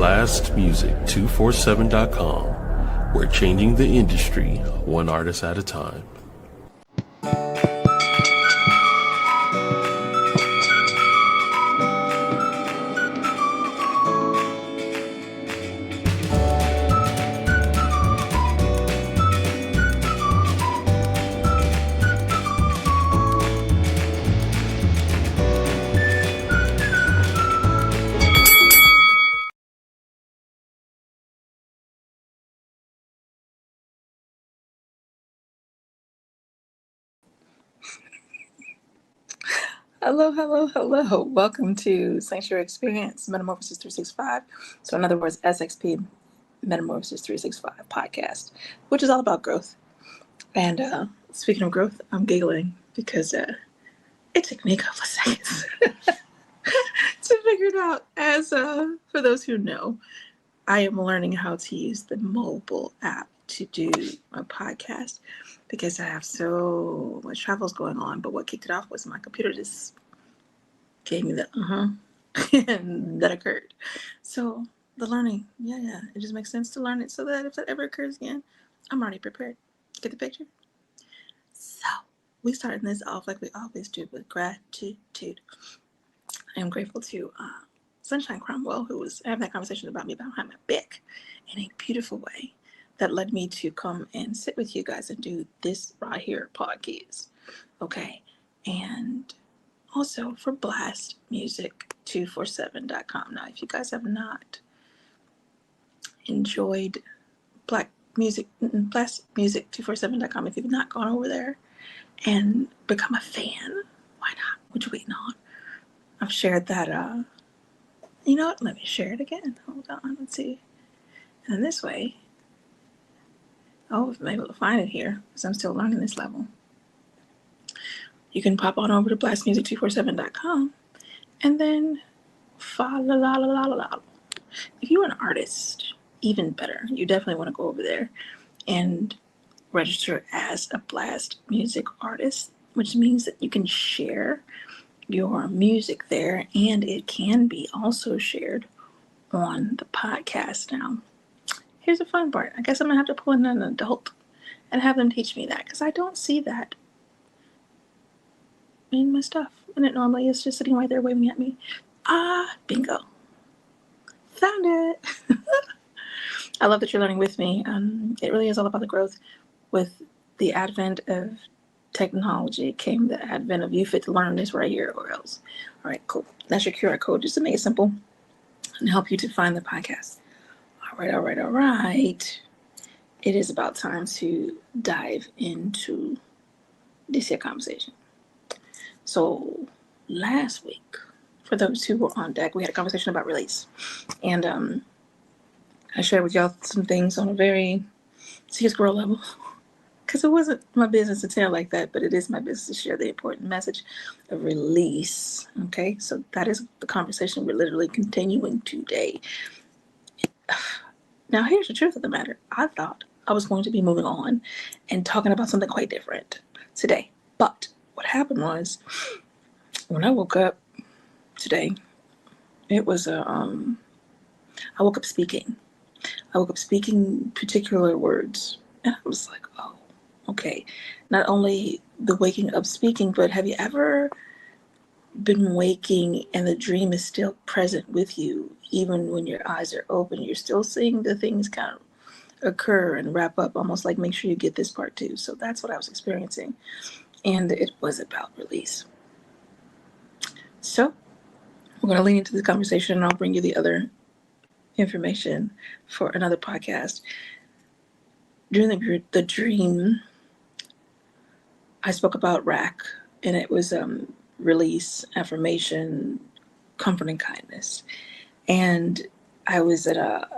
blastmusic247.com. We're changing the industry one artist at a time. Hello, hello, hello. Welcome to Sanctuary Experience Metamorphosis 365. So, in other words, SXP Metamorphosis 365 podcast, which is all about growth. And speaking of growth, I'm giggling because it took me a couple of seconds to figure it out. As for those who know, I am learning how to use the mobile app to do my podcast because I have so much travels going on. But what kicked it off was my computer just gave me the and that occurred. So the learning, yeah, it just makes sense to learn it so that if that ever occurs again, I'm already prepared. Get the picture? So we started this off like we always do with gratitude. I am grateful to Sunshine Cromwell, who was having that conversation about me behind my back in a beautiful way that led me to come and sit with you guys and do this right here podcast. Okay. And also for blastmusic247.com. Now, if you guys have not enjoyed blastmusic247.com, if you've not gone over there and become a fan, why not? What you waiting on? I've shared that, you know what? Let me share it again. Hold on, let's see. And this way, if I'm able to find it here, because I'm still learning this level. You can pop on over to blastmusic247.com and then follow. If you're an artist, even better, you definitely want to go over there and register as a Blast Music artist, which means that you can share your music there, and it can be also shared on the podcast. Now, here's the fun part. I guess I'm going to have to pull in an adult and have them teach me that, because I don't see that in my stuff. And it normally is just sitting right there waving at me. Bingo. Found it. I love that you're learning with me. It really is all about the growth. With the advent of technology came the advent of you fit to learn this right here or else. All right, cool. That's your QR code, just to make it simple and help you to find the podcast. All right. It is about time to dive into this here conversation. So last week, for those who were on deck, we had a conversation about release. And I shared with y'all some things on a very serious girl level. Because it wasn't my business to tell like that, but it is my business to share the important message of release. Okay, so that is the conversation we're literally continuing today. Now, here's the truth of the matter. I thought I was going to be moving on and talking about something quite different today. But what happened was, when I woke up today, it was I woke up speaking. I woke up speaking particular words. And I was like, oh, okay. Not only the waking up speaking, but have you ever been waking and the dream is still present with you, even when your eyes are open? You're still seeing the things kind of occur and wrap up, almost like make sure you get this part too. So that's what I was experiencing. And it was about release. So we're going to lean into the conversation, and I'll bring you the other information for another podcast. During the dream, I spoke about RAC, and it was release, affirmation, comfort, and kindness. And I was at a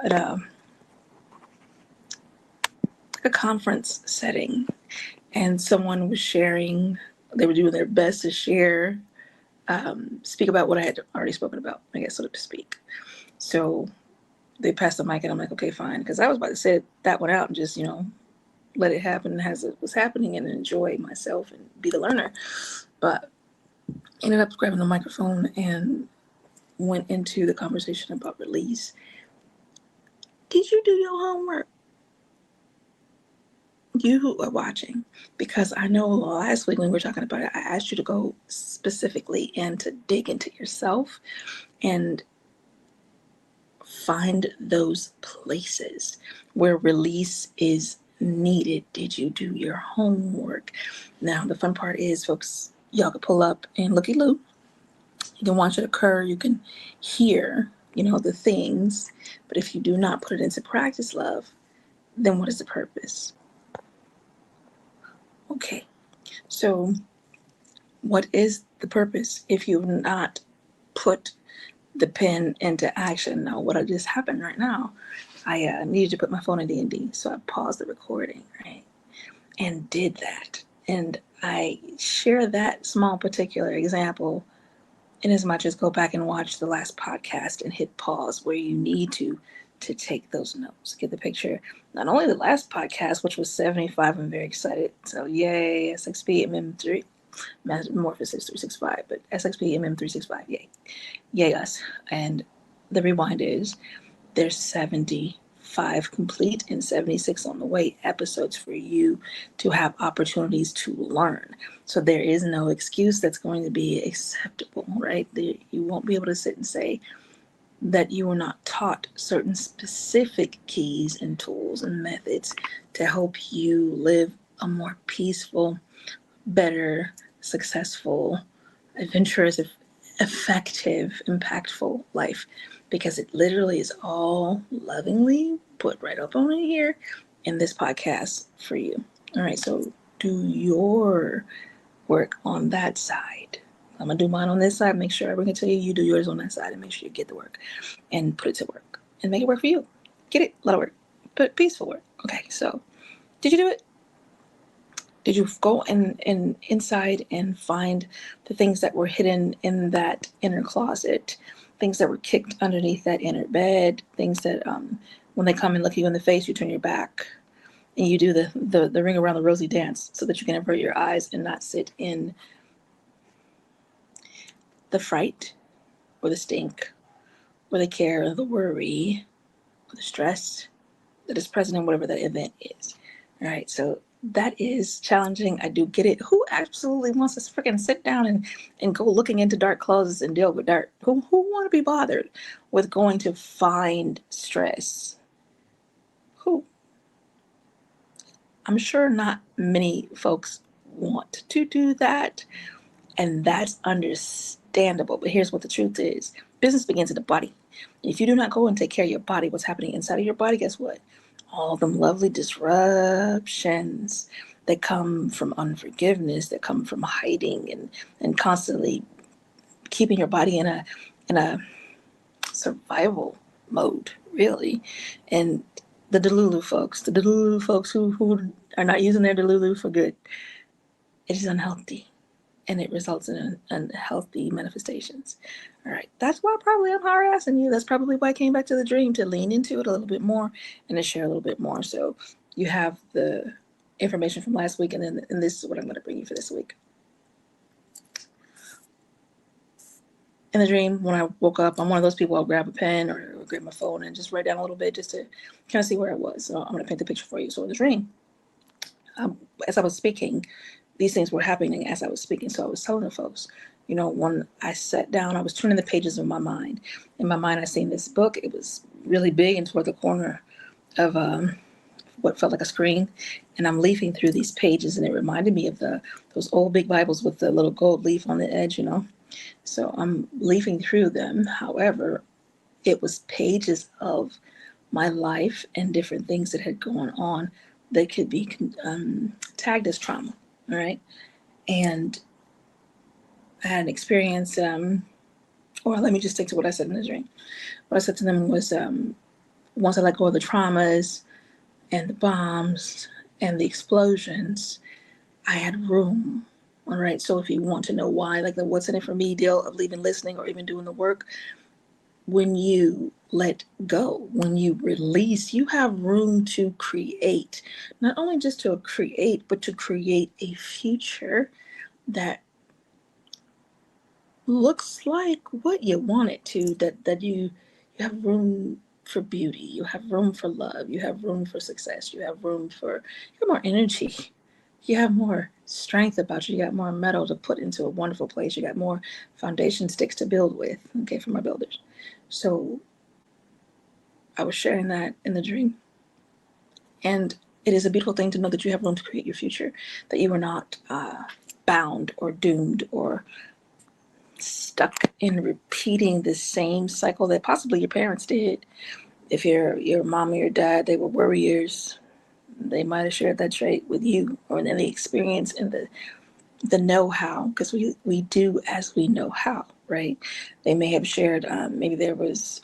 conference setting, and someone was sharing. They were doing their best to share, speak about what I had already spoken about, I guess, so to speak. So they passed the mic, and I'm like, okay, fine, because I was about to say that one out and just, let it happen as it was happening and enjoy myself and be the learner. But ended up grabbing the microphone and went into the conversation about release. Did you do your homework? You who are watching, because I know last week when we were talking about it, I asked you to go specifically and to dig into yourself and find those places where release is needed. Did you do your homework? Now, the fun part is, folks, y'all can pull up and looky loo. You can watch it occur. You can hear, the things. But if you do not put it into practice, love, then what is the purpose? Okay. So what is the purpose if you've not put the pen into action? Now, what just happened right now, I needed to put my phone in D&D, so I paused the recording, right, and did that. And I share that small particular example in as much as go back and watch the last podcast and hit pause where you need to take those notes. Get the picture. Not only the last podcast, which was 75, I'm very excited. So yay, SXP MetaMorphosis 365, but SXP 365, yay. Yay us. And the rewind is there's 75 complete and 76 on the way episodes for you to have opportunities to learn. So there is no excuse that's going to be acceptable, right? You won't be able to sit and say that you were not taught certain specific keys and tools and methods to help you live a more peaceful, better, successful, adventurous, effective, impactful life, because it literally is all lovingly put right up on here in this podcast for you. All right, so do your work on that side. I'm gonna do mine on this side. Make sure I bring it to you. You do yours on that side, and make sure you get the work and put it to work and make it work for you. Get it? A lot of work, but peaceful work. Okay, so did you do it? Did you go and inside and find the things that were hidden in that inner closet, things that were kicked underneath that inner bed, things that when they come and look you in the face, you turn your back and you do the ring around the rosy dance so that you can avert your eyes and not sit in the fright or the stink or the care or the worry or the stress that is present in whatever that event is. All right, so that is challenging. I do get it. Who absolutely wants to freaking sit down and go looking into dark closets and deal with dark? Who want to be bothered with going to find stress? Who? I'm sure not many folks want to do that, and that's understandable. But here's what the truth is. Business begins in the body. If you do not go and take care of your body, what's happening inside of your body, guess what? All them lovely disruptions that come from unforgiveness, that come from hiding and constantly keeping your body in a survival mode, really. And the Delulu folks who are not using their Delulu for good, it is unhealthy. And it results in unhealthy manifestations. All right. That's why probably I'm harassing you. That's probably why I came back to the dream, to lean into it a little bit more and to share a little bit more. So you have the information from last week, and this is what I'm going to bring you for this week. In the dream, when I woke up, I'm one of those people, I'll grab a pen or grab my phone and just write down a little bit just to kind of see where I was. So I'm going to paint the picture for you. So in the dream, as I was speaking, these things were happening as I was speaking. So I was telling the folks, when I sat down, I was turning the pages of my mind. In my mind, I seen this book. It was really big and toward the corner of what felt like a screen. And I'm leafing through these pages, and it reminded me of those old big Bibles with the little gold leaf on the edge, So I'm leafing through them. However, it was pages of my life and different things that had gone on that could be tagged as trauma. All right. And I had an experience, or let me just stick to what I said in the dream. What I said to them was, once I let go of the traumas and the bombs and the explosions, I had room. All right. So if you want to know why, like the what's in it for me deal of leaving listening or even doing the work, when you let go, when you release, you have room to create, not only just to create, but to create a future that looks like what you want it to, that you have room for beauty, you have room for love, you have room for success, you have room for, you have more energy, you have more strength about you, you got more metal to put into a wonderful place, you got more foundation sticks to build with, okay, for my builders. So I was sharing that in the dream. And it is a beautiful thing to know that you have room to create your future, that you are not bound or doomed or stuck in repeating the same cycle that possibly your parents did. If your mom or your dad, they were worriers, they might have shared that trait with you, or in the experience and the know-how, because we do as we know how, right? They may have shared, maybe there was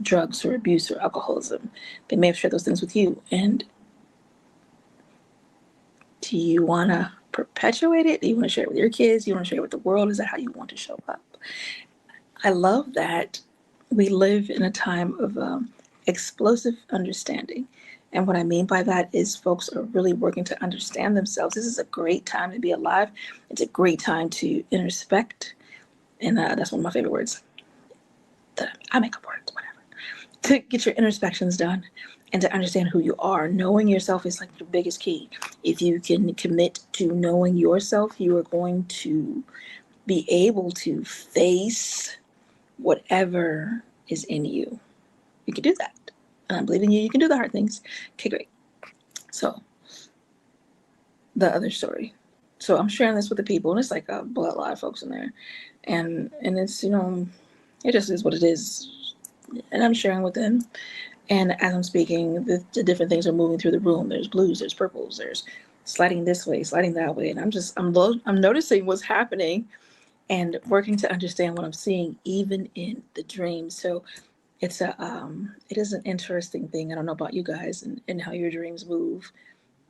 drugs or abuse or alcoholism. They may have shared those things with you. And do you want to perpetuate it? Do you want to share it with your kids? Do you want to share it with the world? Is that how you want to show up? I love that we live in a time of explosive understanding. And what I mean by that is folks are really working to understand themselves. This is a great time to be alive. It's a great time to introspect. And that's one of my favorite words. I make up words, whatever. To get your introspections done and to understand who you are. Knowing yourself is like the biggest key. If you can commit to knowing yourself, you are going to be able to face whatever is in you. You can do that. And I believe in you. You can do the hard things. Okay, great. So, the other story. So I'm sharing this with the people, and it's like a lot of folks in there. And it's, it just is what it is. And I'm sharing with them. And as I'm speaking, the different things are moving through the room. There's blues, there's purples, there's sliding this way, sliding that way. And I'm noticing what's happening and working to understand what I'm seeing, even in the dream. So it is an interesting thing. I don't know about you guys and how your dreams move.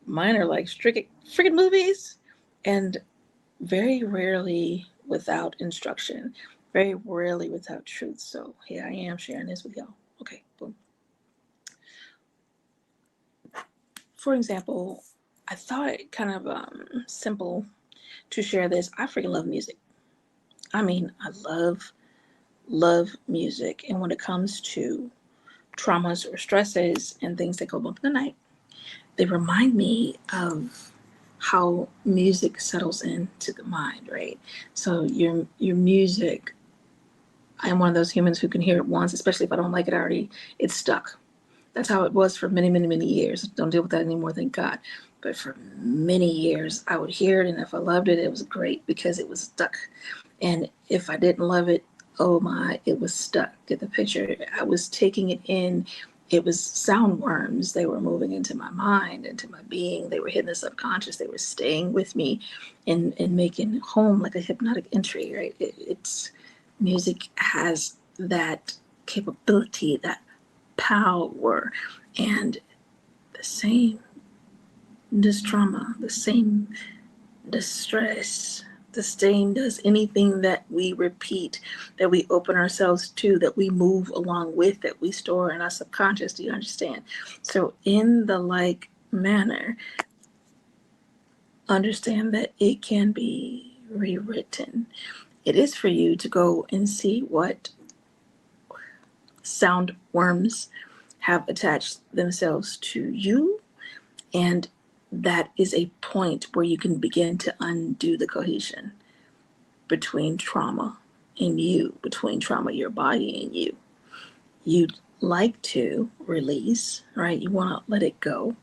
Mine are like freaking movies, and very rarely without instruction, very rarely without truth. So here I am sharing this with y'all. Okay, boom. For example, I thought it kind of simple to share this. I freaking love music. I mean, I love music. And when it comes to traumas or stresses and things that go bump in the night, they remind me of how music settles into the mind, right? So your music, I'm one of those humans who can hear it once, especially if I don't like it already, it's stuck. That's how it was for many, many, many years. Don't deal with that anymore, thank God. But for many years, I would hear it, and if I loved it, it was great because it was stuck. And if I didn't love it, oh my, it was stuck. Get the picture? I was taking it in. It was sound worms. They were moving into my mind, into my being. They were hitting the subconscious. They were staying with me and making home like a hypnotic entry, right? It's music has that capability, that power, and the same trauma, the same distress, the same does anything that we repeat, that we open ourselves to, that we move along with, that we store in our subconscious. Do you understand? So in the like manner, understand that it can be rewritten. It is for you to go and see what sound worms have attached themselves to you, and that is a point where you can begin to undo the cohesion between trauma and you, between trauma, your body, and you. You'd like to release, right? You want to let it go.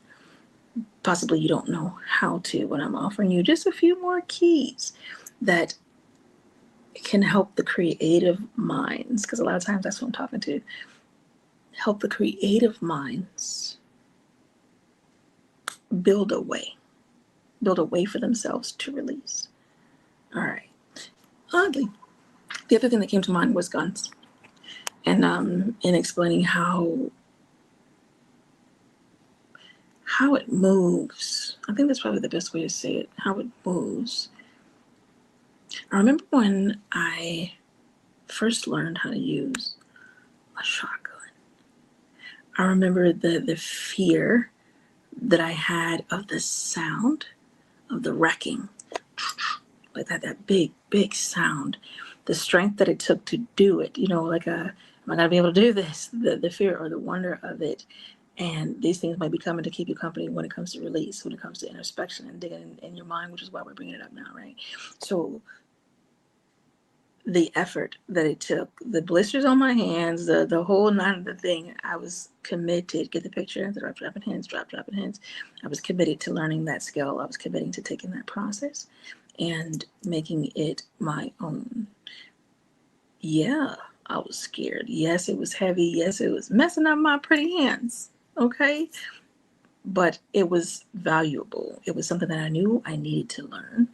Possibly you don't know how to, but I'm offering you just a few more keys that can help the creative minds, because a lot of times that's what I'm talking to. Help the creative minds build a way for themselves to release. All right. Oddly, the other thing that came to mind was guns, and in explaining how it moves. I think that's probably the best way to say it. How it moves. I remember when I first learned how to use a shotgun. I remember the fear that I had of the sound of the wrecking, like that big sound, the strength that it took to do it, like a Am I going to be able to do this? The fear or the wonder of it. And these things might be coming to keep you company when it comes to release, when it comes to introspection and digging in your mind, which is why we're bringing it up now, right? So the effort that it took, the blisters on my hands, the whole nine of the thing, I was committed. Get the picture? The dropping hints, dropping hints. I was committed to learning that skill. I was committing to taking that process and making it my own. Yeah, I was scared. Yes, it was heavy. Yes, it was messing up my pretty hands. Okay. But it was valuable. It was something that I knew I needed to learn.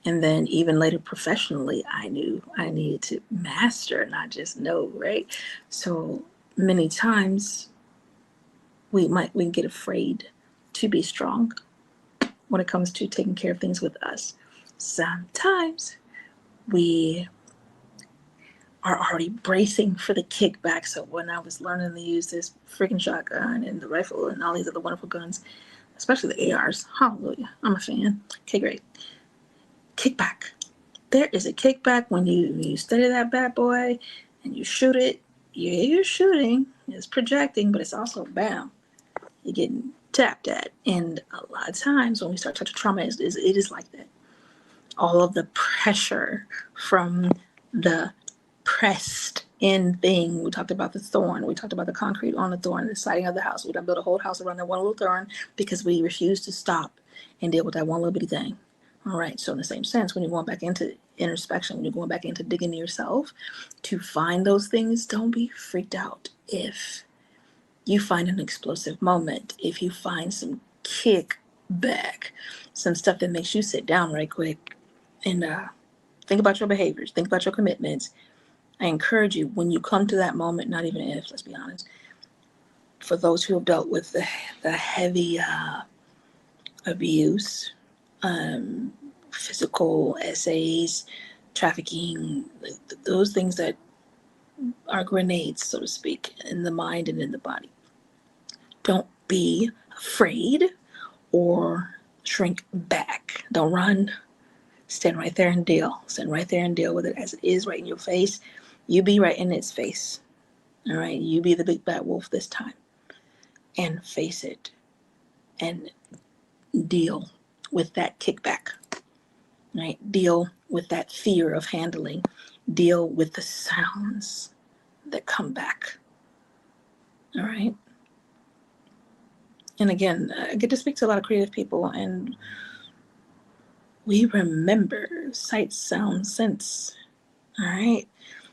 And then even later professionally, I knew I needed to master, not just know, right? So many times we can get afraid to be strong when it comes to taking care of things with us. Sometimes we are already bracing for the kickback. So when I was learning to use this freaking shotgun and the rifle and all these other wonderful guns, especially the ARs, hallelujah, I'm a fan. Okay, great. Kickback. There is a kickback when you study that bad boy and you shoot it. Yeah, you're shooting. It's projecting, but it's also bam. You're getting tapped at. And a lot of times when we start touching trauma, it is like that. All of the pressure from the pressed in thing. We talked about the thorn. We talked about the concrete on the thorn, the siding of the house. We done built a whole house around that one little thorn because we refused to stop and deal with that one little bitty thing. All right. So in the same sense, when you're going back into introspection, when you're going back into digging yourself to find those things, don't be freaked out if you find an explosive moment, if you find some kickback, some stuff that makes you sit down right quick and think about your behaviors, think about your commitments. I encourage you, when you come to that moment, not even if, let's be honest, for those who have dealt with the heavy abuse, physical essays, trafficking, those things that are grenades, so to speak, in the mind and in the body. Don't be afraid or shrink back. Don't run. Stand right there and deal. Stand right there and deal with it as it is right in your face. You be right in its face. All right. You be the big bad wolf this time and face it and deal with that kickback. Right. Deal with that fear of handling. Deal with the sounds that come back. All right. And again, I get to speak to a lot of creative people, and we remember sight, sound, sense. All right.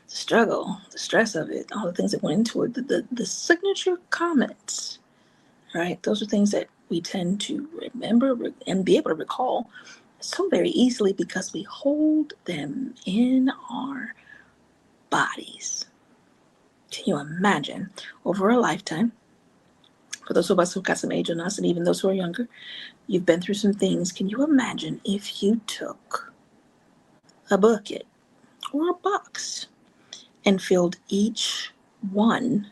The struggle, the stress of it, all the things that went into it, the signature comments. Right. Those are things that we tend to remember and be able to recall so very easily because we hold them in our bodies. Can you imagine over a lifetime? For those of us who've got some age on us, and even those who are younger, you've been through some things. Can you imagine if you took a bucket or a box and filled each one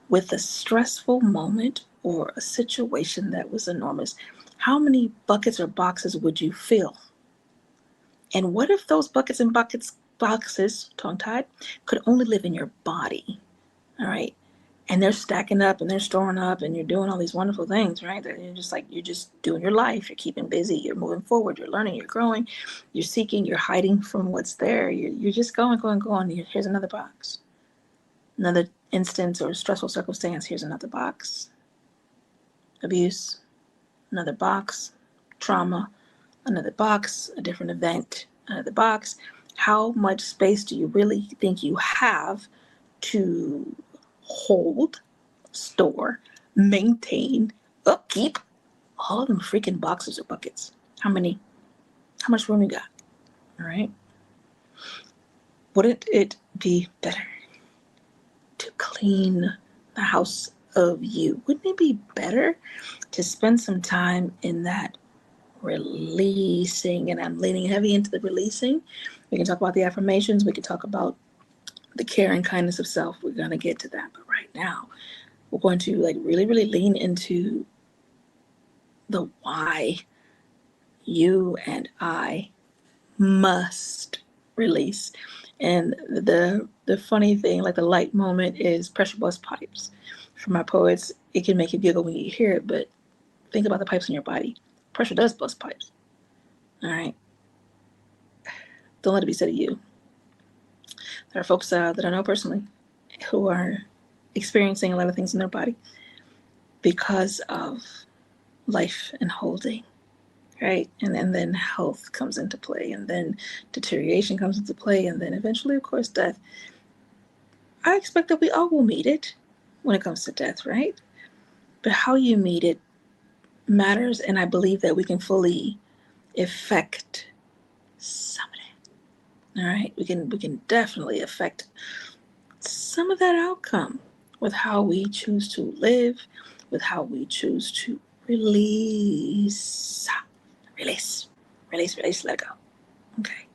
with a stressful moment or a situation that was enormous? How many buckets or boxes would you fill? And what if those buckets and boxes, tongue-tied, could only live in your body? All right. And they're stacking up and they're storing up and you're doing all these wonderful things, right? That you're just doing your life. You're keeping busy. You're moving forward. You're learning. You're growing. You're seeking. You're hiding from what's there. You're just going. Here's another box. Another instance or stressful circumstance. Here's another box. Abuse. Another box. Trauma. Another box. A different event. Another box. How much space do you really think you have to hold, store, maintain, upkeep all of them freaking boxes or buckets? How many? How much room you got? All right. Wouldn't it be better to clean the house of you? Wouldn't it be better to spend some time in that releasing? And I'm leaning heavy into the releasing. We can talk about the affirmations. We can talk about the care and kindness of self. We're going to get to that. But right now, we're going to really, really lean into the why you and I must release. And the funny thing, like the light moment, is pressure bust pipes. For my poets, it can make you giggle when you hear it, but think about the pipes in your body. Pressure does bust pipes. All right. Don't let it be said of you. There are folks that I know personally who are experiencing a lot of things in their body because of life and holding, right? And then health comes into play, and then deterioration comes into play, and then eventually, of course, death. I expect that we all will meet it when it comes to death, right? But how you meet it matters, and I believe that we can fully affect some of that. All right, we can definitely affect some of that outcome with how we choose to live, with how we choose to release, let go. Okay,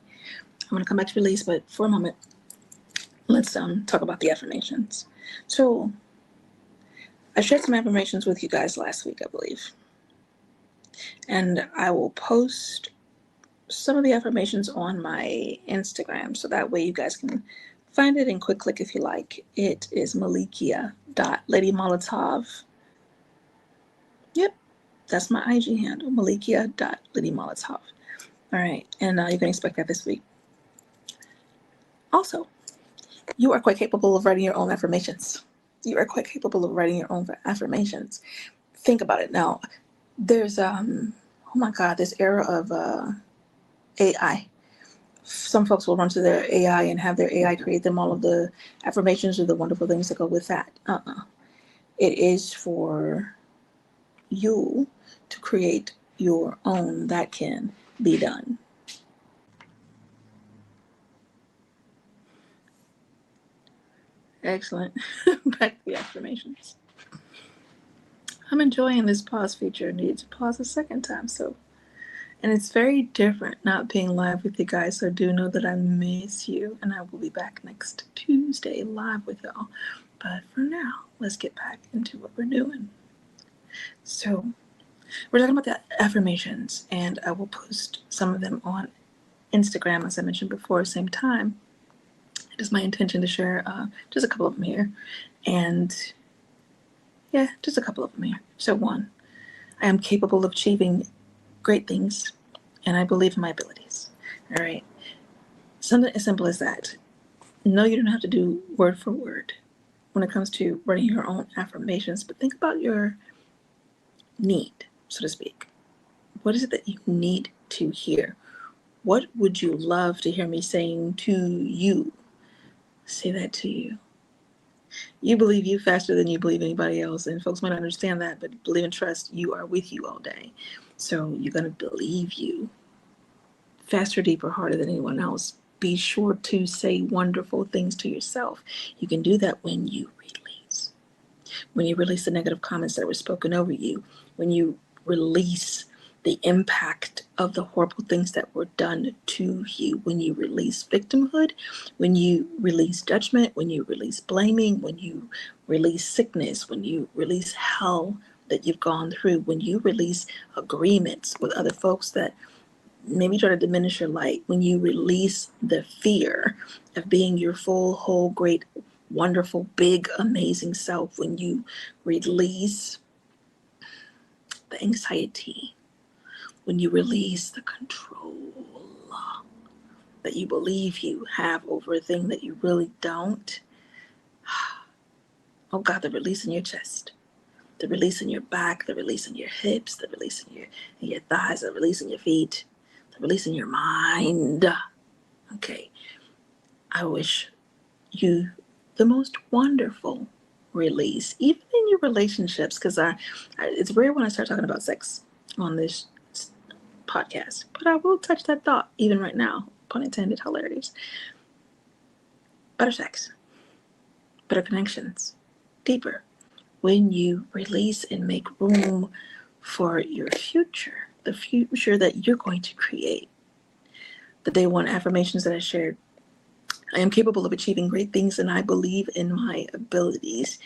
I'm gonna come back to release, but for a moment, let's talk about the affirmations. So I shared some affirmations with you guys last week, I believe, and I will post some of the affirmations on my Instagram, so that way you guys can find it in quick click if you like. It is Melikia.LadyMolotov. Yep, that's my IG handle, Melikia.LadyMolotov. All right, and you can expect that this week. Also, you are quite capable of writing your own affirmations. You are quite capable of writing your own affirmations. Think about it now. There's oh my God, this era of AI. Some folks will run to their AI and have their AI create them all of the affirmations or the wonderful things that go with that. It is for you to create your own that can be done. Excellent. Back to the affirmations. I'm enjoying this pause feature. I needed to pause a second time, and it's very different not being live with you guys, so do know that I miss you, and I will be back next Tuesday live with y'all. But for now, let's get back into what we're doing. So we're talking about the affirmations, and I will post some of them on Instagram, as I mentioned before, same time. It is my intention to share just a couple of them here. And yeah, just a couple of them here. So one, I am capable of achieving great things, and I believe in my abilities. All right. Something as simple as that. No, you don't have to do word for word when it comes to writing your own affirmations, but think about your need, so to speak. What is it that you need to hear? What would you love to hear me saying to you? Say that to you. You believe you faster than you believe anybody else, and folks might not understand that, but believe and trust, you are with you all day. So you're going to believe you faster, deeper, harder than anyone else. Be sure to say wonderful things to yourself. You can do that when you release. When you release the negative comments that were spoken over you, when you release the impact of the horrible things that were done to you, when you release victimhood, when you release judgment, when you release blaming, when you release sickness, when you release hell that you've gone through, when you release agreements with other folks that maybe try to diminish your light, when you release the fear of being your full, whole, great, wonderful, big, amazing self, when you release the anxiety, when you release the control that you believe you have over a thing that you really don't. Oh God, the release in your chest, the release in your back, the release in your hips, the release in your thighs, the release in your feet, the release in your mind. Okay, I wish you the most wonderful release, even in your relationships, because it's rare when I start talking about sex on this podcast, but I will touch that thought even right now, pun intended, hilarious. Better sex, better connections, deeper, when you release and make room for your future, the future that you're going to create. The day one affirmations that I shared. I am capable of achieving great things, and I believe in my abilities.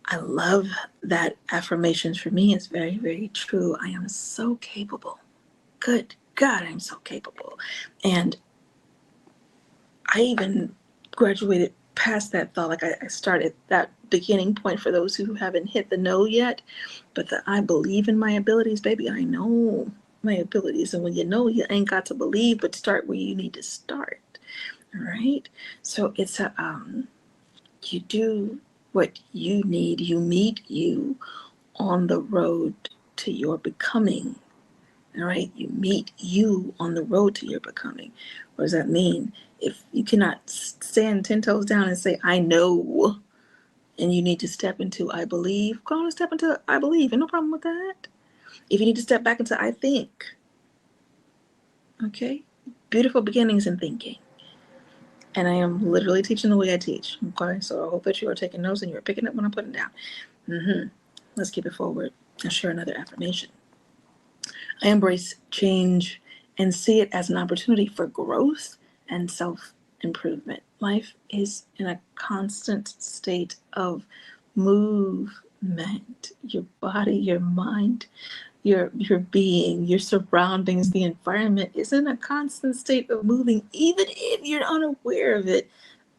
I love that affirmations for me is very, very true. I am so capable. Good God, I'm so capable. And I even graduated past that thought. Like I started that beginning point for those who haven't hit the no yet, but the I believe in my abilities, baby. I know my abilities, and when you know, you ain't got to believe, but start where you need to start. All right. So it's a you do what you need. You meet you on the road to your becoming. All right, you meet you on the road to your becoming. What does that mean? If you cannot stand 10 toes down and say, I know, and you need to step into I believe, go on and step into I believe. Ain't no problem with that. If you need to step back into I think, okay? Beautiful beginnings in thinking. And I am literally teaching the way I teach, okay? So I hope that you are taking notes and you are picking up what I'm putting down. Let's keep it forward and share another affirmation. I embrace change and see it as an opportunity for growth and self-improvement. Life is in a constant state of movement. Your body, your mind, your being, your surroundings, the environment is in a constant state of moving, even if you're unaware of it.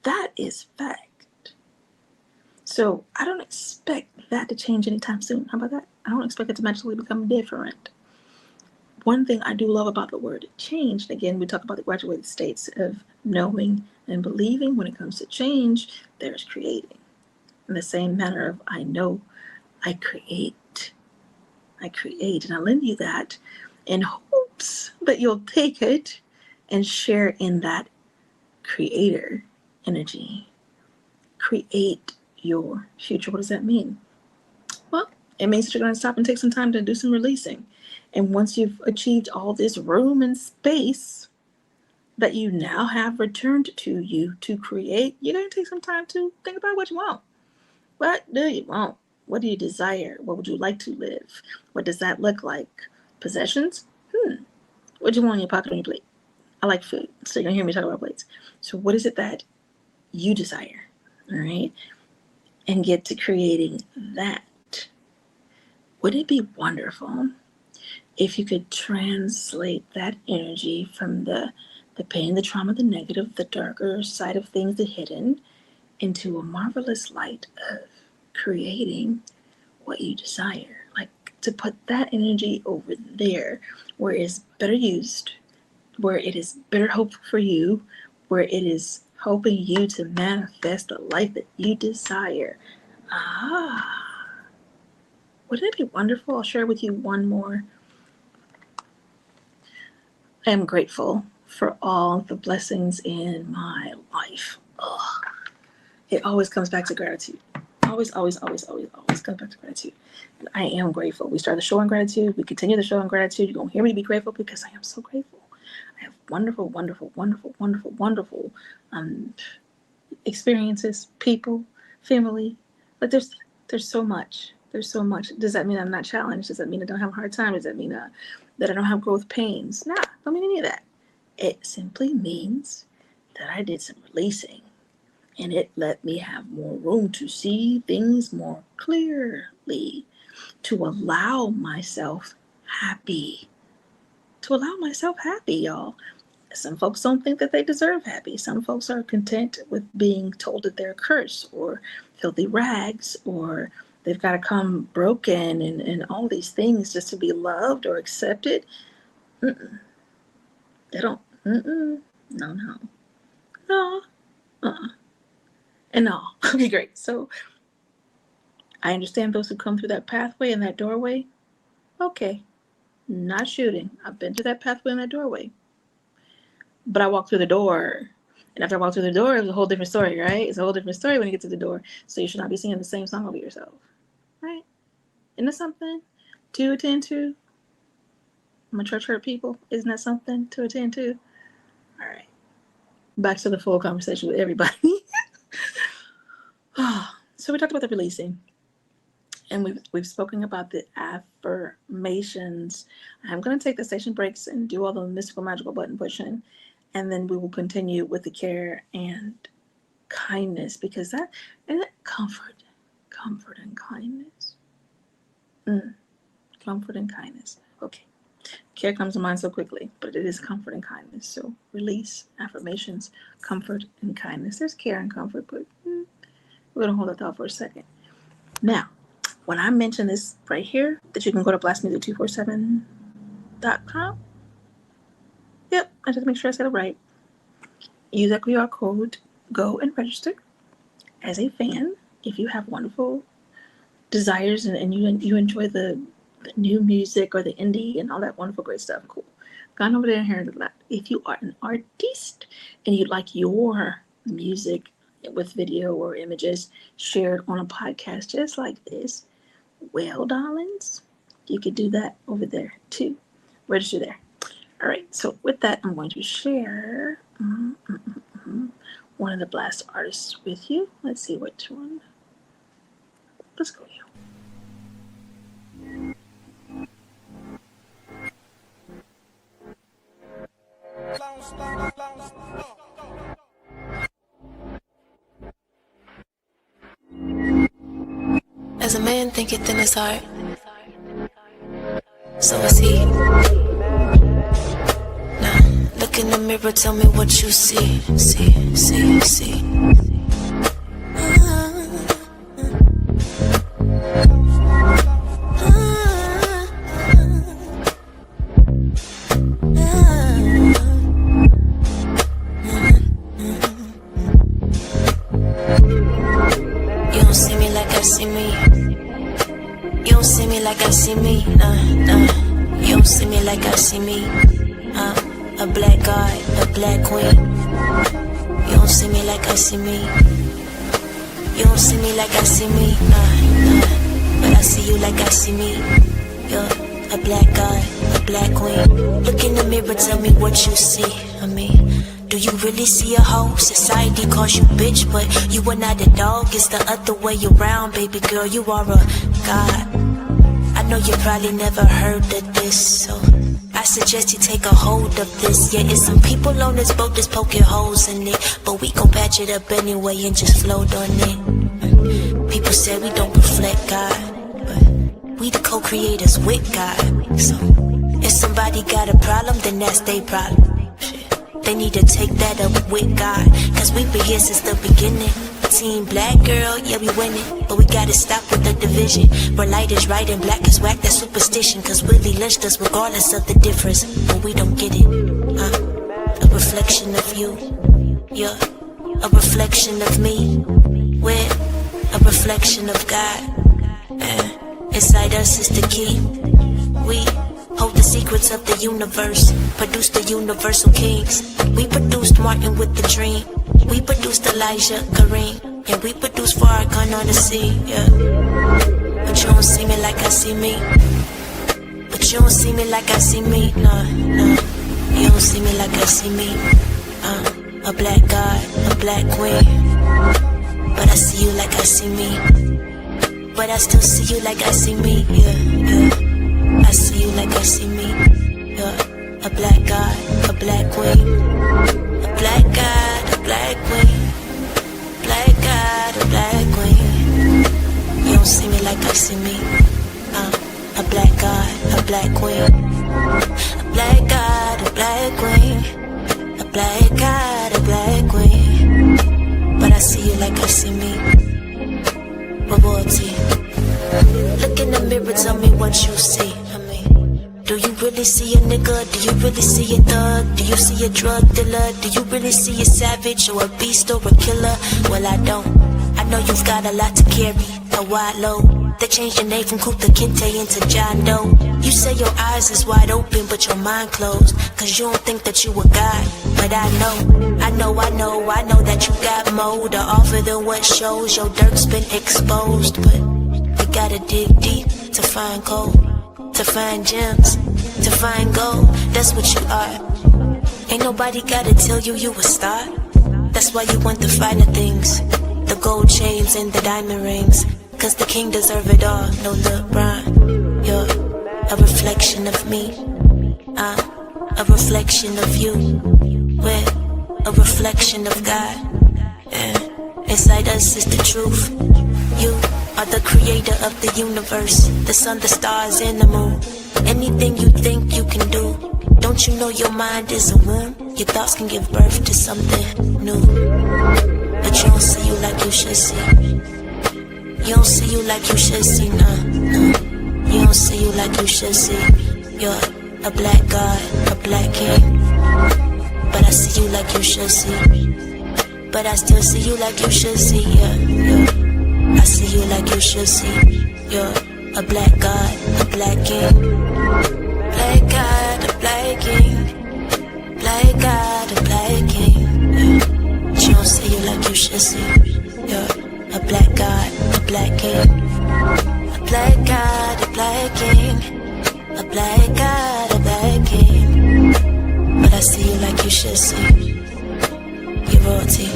That is fact. So I don't expect that to change anytime soon. How about that? I don't expect it to magically become different. One thing I do love about the word change, and again, we talk about the graduated states of knowing and believing. When it comes to change, there's creating. In the same manner of I know, I create. I create, and I lend you that in hopes that you'll take it and share in that creator energy. Create your future. What does that mean? Well, it means that you're going to stop and take some time to do some releasing. And once you've achieved all this room and space that you now have returned to you to create, you're going to take some time to think about what you want. What do you want? What do you desire? What would you like to live? What does that look like? Possessions? What do you want in your pocket on your plate? I like food, so you're going to hear me talk about plates. So what is it that you desire? All right? And get to creating that. Wouldn't it be wonderful if you could translate that energy from the pain, the trauma, the negative, the darker side of things, the hidden, into a marvelous light of creating what you desire? Like to put that energy over there where it is better used, where it is better hope for you, where it is helping you to manifest the life that you desire. Wouldn't it be wonderful? I'll share with you one more. I am grateful for all the blessings in my life. Ugh. It always comes back to gratitude. Always, always, always, always, always comes back to gratitude. And I am grateful. We start the show in gratitude. We continue the show in gratitude. You're going to hear me be grateful because I am so grateful. I have wonderful, wonderful, wonderful, wonderful, wonderful experiences, people, family. But there's so much. There's so much. Does that mean I'm not challenged? Does that mean I don't have a hard time? Does that mean that I don't have growth pains? Nah, don't mean any of that. It simply means that I did some releasing and it let me have more room to see things more clearly, to allow myself happy. To allow myself happy, y'all. Some folks don't think that they deserve happy. Some folks are content with being told that they're cursed or filthy rags or they've got to come broken and all these things just to be loved or accepted. Mm-mm. They don't. Mm-mm. No, no. No. Uh-uh. And no. Okay, great. So I understand those who come through that pathway and that doorway. Okay. Not shooting. I've been through that pathway and that doorway. But I walked through the door. And after I walked through the door, it was a whole different story, right? It's a whole different story when you get to the door. So you should not be singing the same song over yourself. Right? Isn't that something to attend to? My church hurt people. Isn't that something to attend to? All right. Back to the full conversation with everybody. So we talked about the releasing. And we've spoken about the affirmations. I'm going to take the station breaks and do all the mystical magical button pushing, and then we will continue with the care and kindness, because that and that comfort and kindness. Comfort and kindness. Okay, Care comes to mind so quickly, but it is comfort and kindness. So release, affirmations, comfort and kindness. There's care and comfort, but we're going to hold that thought for a second. Now, when I mention this right here, that you can go to blastmusic247.com. Yep, I just make sure I said it right. Use that QR code, go and register as a fan if you have wonderful desires and you enjoy the new music or the indie and all that wonderful great stuff. Cool. Gone over there and heard that. If you are an artist and you'd like your music with video or images shared on a podcast just like this, well, darlings, you could do that over there too. Register there. All right. So with that, I'm going to share one of the Blast artists with you. Let's see which one. Let's go here. As a man thinketh in his heart, so is he. Now, look in the mirror, tell me what you see. See. You don't see me like I see me. You don't see me like I see me. Nah. You don't see me like I see me. A black god, a black queen. You don't see me like I see me. You don't see me like I see me. Nah. But I see you like I see me. You're a black god, a black queen. Look in the mirror, tell me what you see. I mean, do you really see a hoe? Society calls you bitch, but you are not a dog. It's the other way around, baby girl. You are a god. I know you probably never heard of this, so I suggest you take a hold of this. Yeah, it's some people on this boat that's poking holes in it, but we gon' patch it up anyway and just float on it. People say we don't reflect God, but we the co-creators with God. So if somebody got a problem, then that's their problem. They need to take that up with God, cause we've been here since the beginning. Team black girl, yeah we winning, but we gotta stop with the division. Where light is right and black is whack, that's superstition. Cause Willie lynched us regardless of the difference, but we don't get it. A reflection of you, yeah, a reflection of me. We're a reflection of God, inside us is the key. We hold the secrets of the universe, produce the universal kings. We produced Martin with the dream. We produced Elijah, Kareem, and we produced Farrakhan on the sea, yeah. But you don't see me like I see me. But you don't see me like I see me, no. You don't see me like I see me. A black god, a black queen. But I see you like I see me. But I still see you like I see me, yeah. I see you like I see me, yeah. A black god, a black queen. A black god, a black queen. Black god, a black queen. You don't see me like I see me. A black god, a black queen. A black god, a black queen. A black god, a black queen. But I see you like I see me. Royalty. Look in the mirror, tell me what you see. Do you really see a nigga? Do you really see a thug? Do you see a drug dealer? Do you really see a savage or a beast or a killer? Well, I don't. I know you've got a lot to carry, a wide load. They changed your name from Kuta Kinte into John Doe. You say your eyes is wide open, but your mind closed. Cause you don't think that you a god. But I know that you got more to offer than what shows. Your dirt's been exposed, but we gotta dig deep to find gold. To find gems, to find gold, that's what you are. Ain't nobody gotta tell you you a star. That's why you want the finer things, the gold chains and the diamond rings. Cause the king deserve it all, no LeBron. You're a reflection of me, I'm a reflection of you. We're a reflection of God, and inside us is the truth. You are the creator of the universe, the sun, the stars, and the moon. Anything you think you can do. Don't you know your mind is a womb? Your thoughts can give birth to something new. But you don't see you like you should see. You don't see you like you should see, nah. You don't see you like you should see. You're a black god, a black king. But I see you like you should see. But I still see you like you should see, yeah. I see you like you should see. You're a black god, a black king. Black god, a black king. Black god, a black king, yeah. But you don't see you like you should see. You're a black god, a black king. A black god, a black king. A black god, a black king. But I see you like you should see. You're royalty.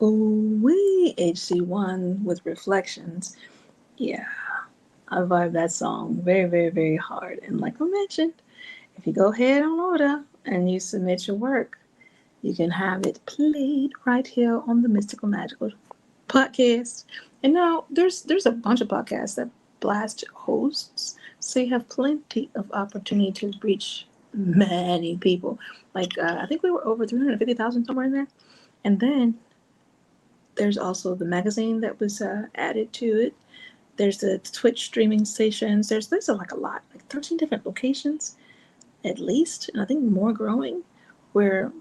Ooh-wee, HC1 with Reflections. Yeah, I vibe that song very, very, very hard. And like I mentioned, if you go ahead on order and you submit your work, you can have it played right here on the Mystical Magical podcast. And now there's a bunch of podcasts that Blast hosts, so you have plenty of opportunity to reach many people. Like I think we were over 350,000 somewhere in there. And then there's also the magazine that was added to it. There's the Twitch streaming stations. There's like a lot, like 13 different locations at least, and I think more growing, where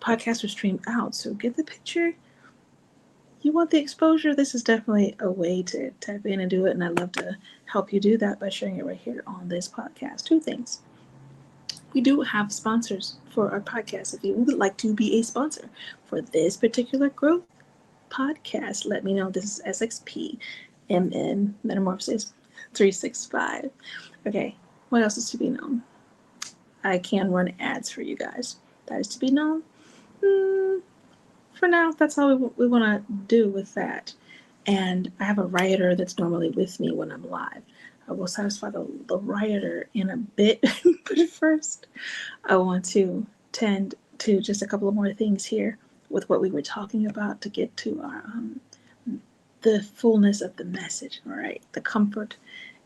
podcasts are streamed out. So get the picture. You want the exposure, this is definitely a way to tap in and do it, and I'd love to help you do that by sharing it right here on this podcast. Two things. We do have sponsors for our podcast. If you would like to be a sponsor for this particular growth podcast, let me know. This is SXP Metamorphosis 365. Okay, what else is to be known? I can run ads for you guys. That is to be known. For now, that's all we want to do with that. And I have a writer that's normally with me when I'm live. I will satisfy the writer in a bit, but first, I want to tend to just a couple of more things here with what we were talking about to get to our the fullness of the message. All right, the comfort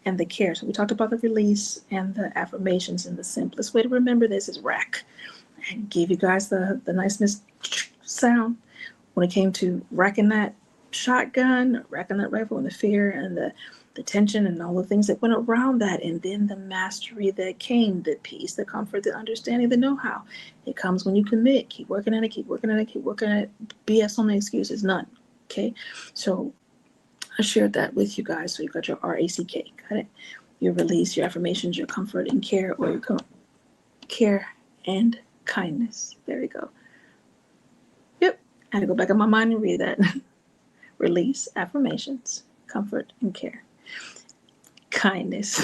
and the care. So we talked about the release and the affirmations, and the simplest way to remember this is rack. I gave you guys the nice sound when it came to racking that shotgun, racking that rifle, and the fear and the tension and all the things that went around that, and then the mastery that came, the peace, the comfort, the understanding, the know-how. It comes when you commit. Keep working at it, keep working at it, keep working at it. BS on the excuses, none. Okay? So I shared that with you guys. So you got your RACK, got it? Your release, your affirmations, your comfort and care, or your care and kindness. There you go. Yep. I had to go back in my mind and read that. Release, affirmations, comfort and care. Kindness.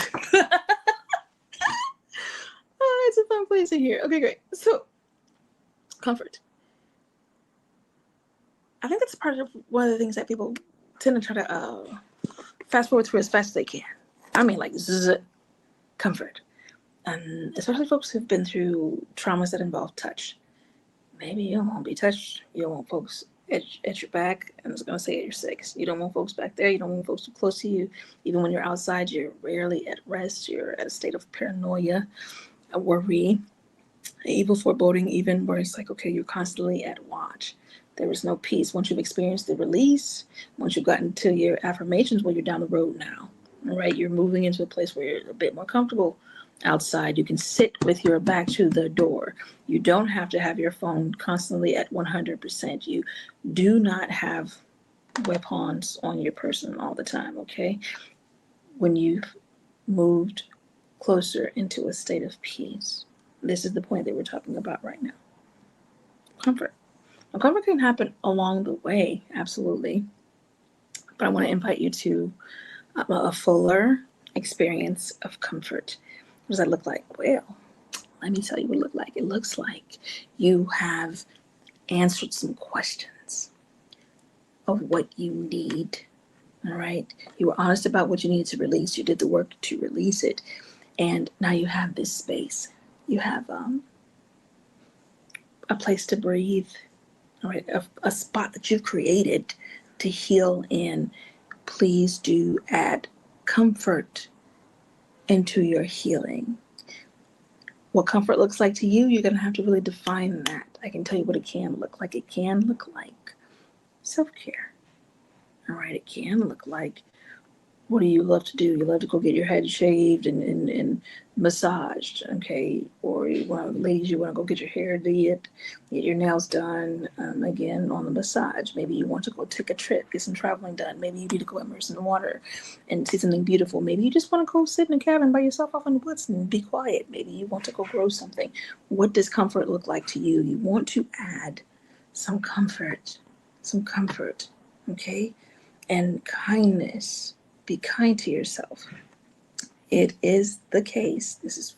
Oh, it's a fun place in here. Okay, great. So, comfort. I think that's part of one of the things that people tend to try to fast forward through as fast as they can. I mean, like, comfort. And especially folks who've been through traumas that involve touch. Maybe you don't want to be touched. You don't want folks at your back. I was going to say at your 6. You don't want folks back there. You don't want folks too close to you. Even when you're outside, you're rarely at rest. You're at a state of paranoia, a worry, evil foreboding, even where it's like, okay, you're constantly at watch. There is no peace. Once you've experienced the release, once you've gotten to your affirmations, well, you're down the road now. All right, you're moving into a place where you're a bit more comfortable outside. You can sit with your back to the door. You don't have to have your phone constantly at 100%. You do not have weapons on your person all the time, okay? When you've moved closer into a state of peace. This is the point that we're talking about right now. Comfort. Now, comfort can happen along the way, absolutely. But I want to invite you to a fuller experience of comfort. What does that look like? Well, let me tell you what it looks like. It looks like you have answered some questions of what you need. All right. You were honest about what you needed to release. You did the work to release it. And now you have this space. You have a place to breathe. All right. A spot that you've created to heal in. Please do add comfort into your healing. What comfort looks like to you, you're going to have to really define that. I can tell you what it can look like. It can look like self-care. All right, it can look like, what do you love to do? You love to go get your head shaved and massaged, okay? Or ladies, you want to go get your hair did, get your nails done, again, on the massage. Maybe you want to go take a trip, get some traveling done. Maybe you need to go immerse in the water and see something beautiful. Maybe you just want to go sit in a cabin by yourself off in the woods and be quiet. Maybe you want to go grow something. What does comfort look like to you? You want to add some comfort, okay? And kindness. Be kind to yourself. It is the case, this is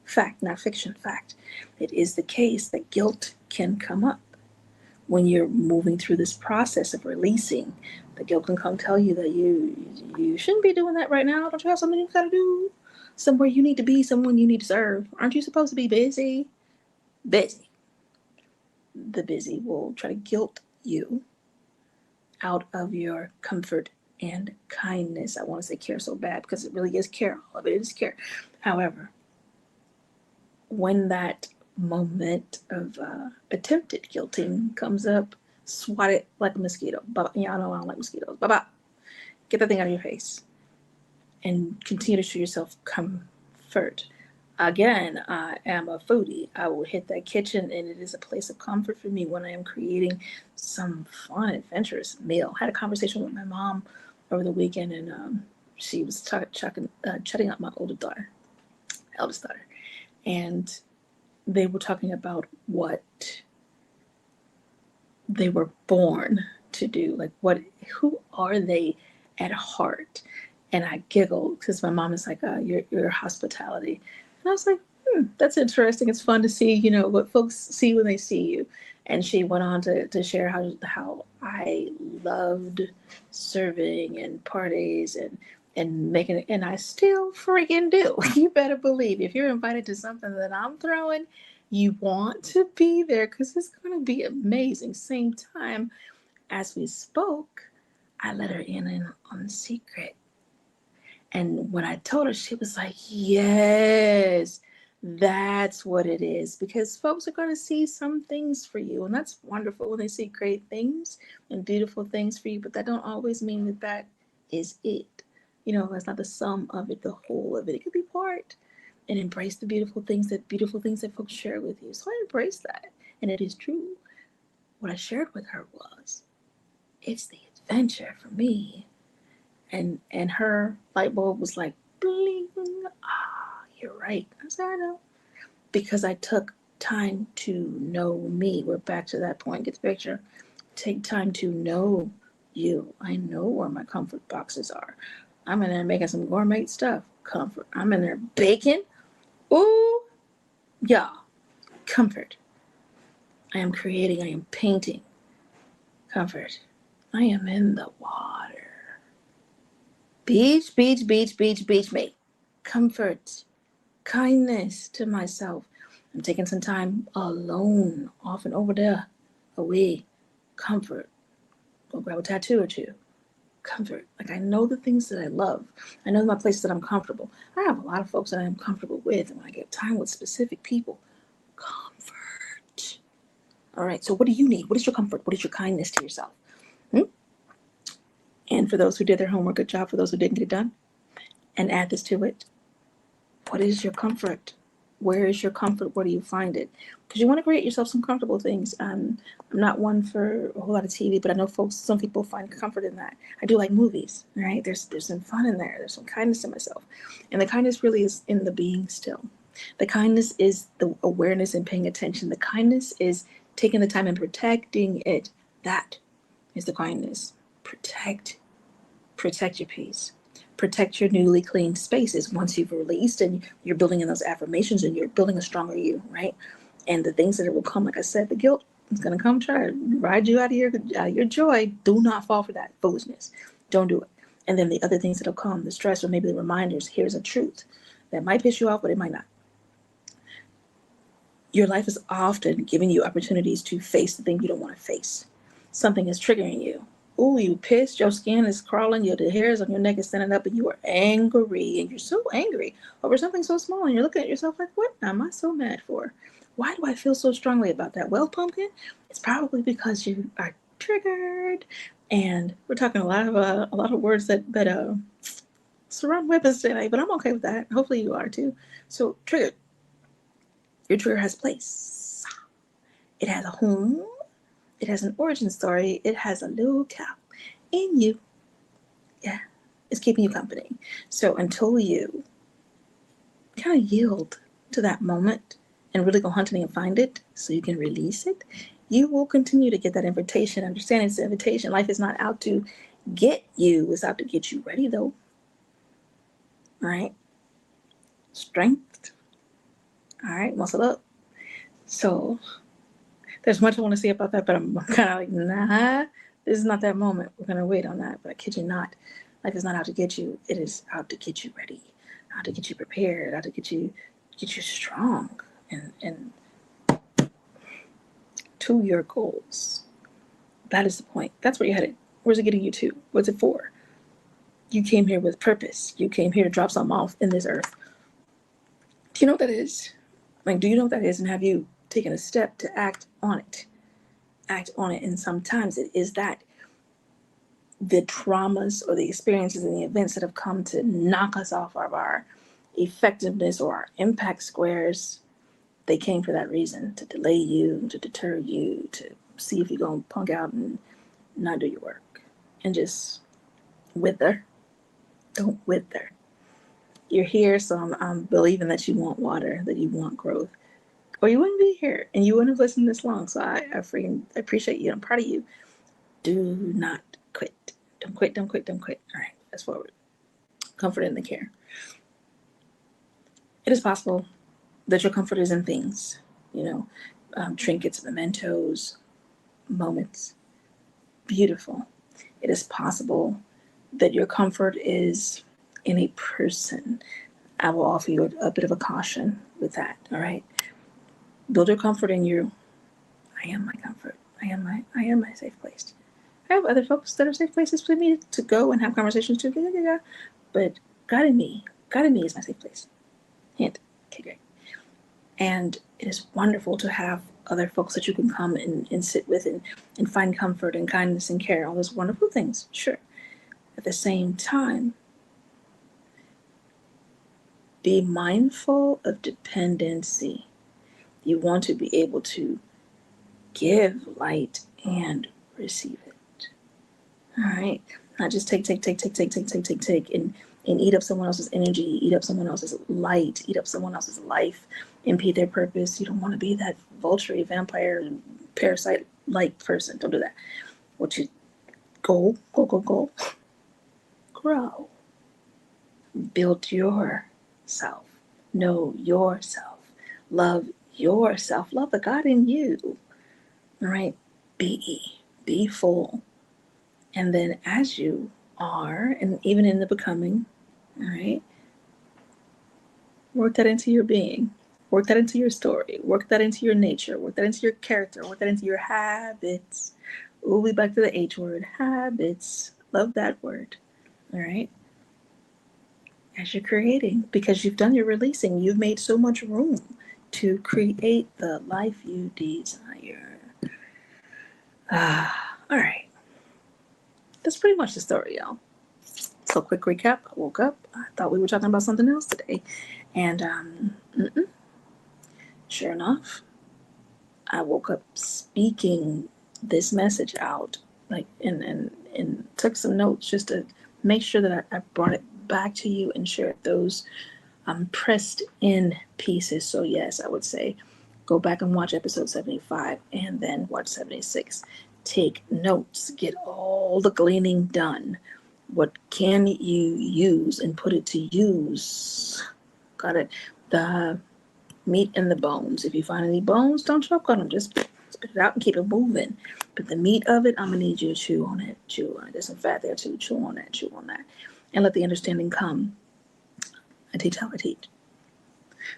fact, not fiction, fact. It is the case that guilt can come up when you're moving through this process of releasing. The guilt can come tell you that you shouldn't be doing that right now. Don't you have something you gotta do? Somewhere you need to be, someone you need to serve. Aren't you supposed to be busy? Busy. The busy will try to guilt you out of your comfort and kindness. I want to say care so bad because it really is care. All of it is care. However, when that moment of attempted guilting comes up, swat it like a mosquito. Y'all know I don't like mosquitoes. Bye-bye. Get that thing out of your face and continue to show yourself comfort. Again, I am a foodie. I will hit that kitchen, and it is a place of comfort for me when I am creating some fun, adventurous meal. I had a conversation with my mom over the weekend, and she was chatting up my eldest daughter, and they were talking about what they were born to do, like who are they at heart? And I giggled because my mom is like, "You're hospitality," and I was like, "That's interesting. It's fun to see, what folks see when they see you." And she went on to share how I loved serving and parties and making it, and I still freaking do. You better believe if you're invited to something that I'm throwing, you want to be there because it's going to be amazing. Same time as we spoke, I let her in on the secret. And when I told her, she was like, yes, that's what it is. Because folks are going to see some things for you. And that's wonderful when they see great things and beautiful things for you. But that don't always mean that is it. That's not the sum of it, the whole of it. It could be part. And embrace the beautiful things that folks share with you. So I embrace that. And it is true. What I shared with her was, it's the adventure for me. And her light bulb was like, bling. You're right. I said, I know. Because I took time to know me. We're back to that point. Get the picture. Take time to know you. I know where my comfort boxes are. I'm in there making some gourmet stuff. Comfort. I'm in there baking. Ooh, yeah. Comfort. I am creating. I am painting. Comfort. I am in the water. Beach, me. Comfort. Kindness to myself. I'm taking some time alone, off and over there, away. Comfort. Go grab a tattoo or two. Comfort. Like, I know the things that I love. I know my places that I'm comfortable. I have a lot of folks that I'm comfortable with, and when I get time with specific people, comfort. All right, so what do you need? What is your comfort? What is your kindness to yourself? And for those who did their homework, good job. For those who didn't get it done, and add this to it. What is your comfort? Where is your comfort? Where do you find it? Because you want to create yourself some comfortable things. I'm not one for a whole lot of TV, but I know some people find comfort in that. I do like movies, right? There's some fun in there. There's some kindness to myself. And the kindness really is in the being still. The kindness is the awareness and paying attention. The kindness is taking the time and protecting it. That is the kindness. Protect your peace. Protect your newly cleaned spaces once you've released and you're building in those affirmations and you're building a stronger you, right? And the things that will come, like I said, the guilt is going to come try to ride you out of your joy. Do not fall for that foolishness. Don't do it. And then the other things that'll come, the stress or maybe the reminders, here's a truth that might piss you off, but it might not. Your life is often giving you opportunities to face the thing you don't want to face. Something is triggering you. Ooh, you pissed, your skin is crawling, the hairs on your neck is standing up, and you are angry, and you're so angry over something so small, and you're looking at yourself like, what am I so mad for? Why do I feel so strongly about that? Well, pumpkin, it's probably because you are triggered, and we're talking a lot of words that surround weapons today, but I'm okay with that. Hopefully you are too. So, triggered. Your trigger has a place. It has a home. It has an origin story. It has a locale in you. Yeah, it's keeping you company. So until you kind of yield to that moment and really go hunting and find it so you can release it, you will continue to get that invitation. Understand it's an invitation. Life is not out to get you. It's out to get you ready, though. All right? Strength. All right, muscle up. So there's much I want to say about that, but I'm kind of like, nah, this is not that moment. We're going to wait on that. But I kid you not, life is not out to get you. It is out to get you ready, out to get you prepared, out to get you strong and to your goals. That is the point. That's where you're headed. Where's it getting you to? What's it for? You came here with purpose. You came here to drop something off in this earth. Do you know what that is? Like, do you know what that is? And have you taken a step to act on it? Act on it. And sometimes it is that the traumas or the experiences and the events that have come to knock us off of our effectiveness or our impact squares, they came for that reason, to delay you, to deter you, to see if you're going to punk out and not do your work. And just wither. Don't wither. You're here, so I'm believing that you want water, that you want growth. Or you wouldn't be here, and you wouldn't have listened this long. So I appreciate you. I'm proud of you. Do not quit. Don't quit, don't quit, don't quit. All right, fast forward. Comfort in the care. It is possible that your comfort is in things, trinkets, mementos, moments. Beautiful. It is possible that your comfort is in a person. I will offer you a bit of a caution with that, all right? Build your comfort in you. I am my comfort. I am my safe place. I have other folks that are safe places for me to go and have conversations too. Yeah. But God in me is my safe place. Hint. Okay, great. And it is wonderful to have other folks that you can come and sit with and find comfort and kindness and care, all those wonderful things, sure. At the same time, be mindful of dependency. You want to be able to give light and receive it. All right? Not just take, and eat up someone else's energy, eat up someone else's light, eat up someone else's life, impede their purpose. You don't want to be that vulture, vampire, parasite-like person. Don't do that. What you go. Grow. Build yourself. Know yourself. Love yourself. Love the God in you. All right? Be full. And then as you are, and even in the becoming, all right, work that into your being. Work that into your story. Work that into your nature. Work that into your character. Work that into your habits. We'll be back to the H word. Habits. Love that word. All right? As you're creating, because you've done your releasing, you've made so much room to create the life you desire. All right. That's pretty much the story, y'all. So quick recap. I woke up. I thought we were talking about something else today. And sure enough, I woke up speaking this message out, like and took some notes just to make sure that I brought it back to you and shared those pressed in pieces. So yes, I would say go back and watch episode 75 and then watch 76. Take notes, get all the gleaning done. What can you use and put it to use? Got it. The meat and the bones. If you find any bones, don't choke on them. Just spit it out and keep it moving. But the meat of it, I'm going to need you to chew on it. Chew on it. There's some fat there too. Chew on that. And let the understanding come. I teach how I teach.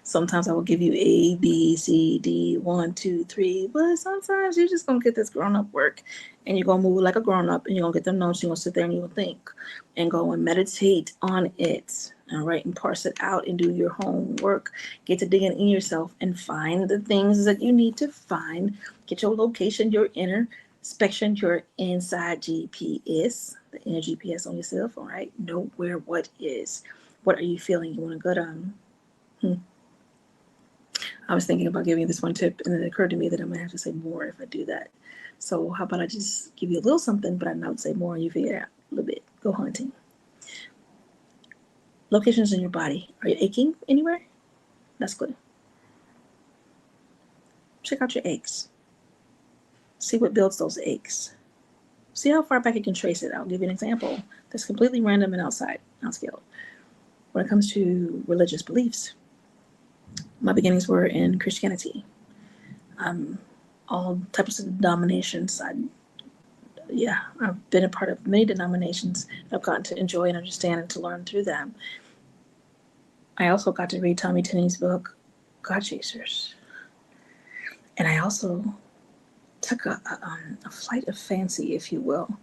Sometimes I will give you A, B, C, D, 1, 2, 3, but sometimes you're just going to get this grown-up work and you're going to move like a grown-up and you're going to get them notes. You're going to sit there and you're going to think and go and meditate on it. All right, and parse it out and do your homework. Get to digging in yourself and find the things that you need to find. Get your location, your introspection, your inside GPS, the inner GPS on yourself. All right, know where what is. What are you feeling? You want to go down? I was thinking about giving you this one tip, and it occurred to me that I'm going to have to say more if I do that. So how about I just give you a little something, but I would say more, and you figure it out a little bit. Go hunting. Locations in your body. Are you aching anywhere? That's good. Check out your aches. See what builds those aches. See how far back you can trace it. I'll give you an example that's completely random and outside scale. When it comes to religious beliefs, my beginnings were in Christianity. All types of denominations. I've been a part of many denominations. I've gotten to enjoy and understand and to learn through them. I also got to read Tommy Tenney's book, God Chasers. And I also took a flight of fancy, if you will,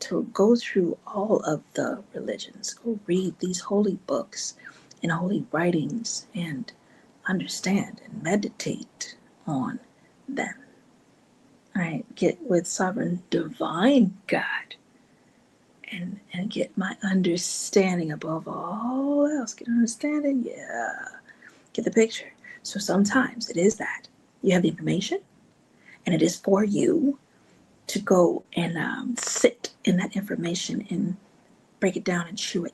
to go through all of the religions, go read these holy books and holy writings and understand and meditate on them. I get with sovereign divine God and get my understanding above all else. Get understanding? Yeah. Get the picture. So sometimes it is that you have the information and it is for you to go and sit in that information and break it down and chew it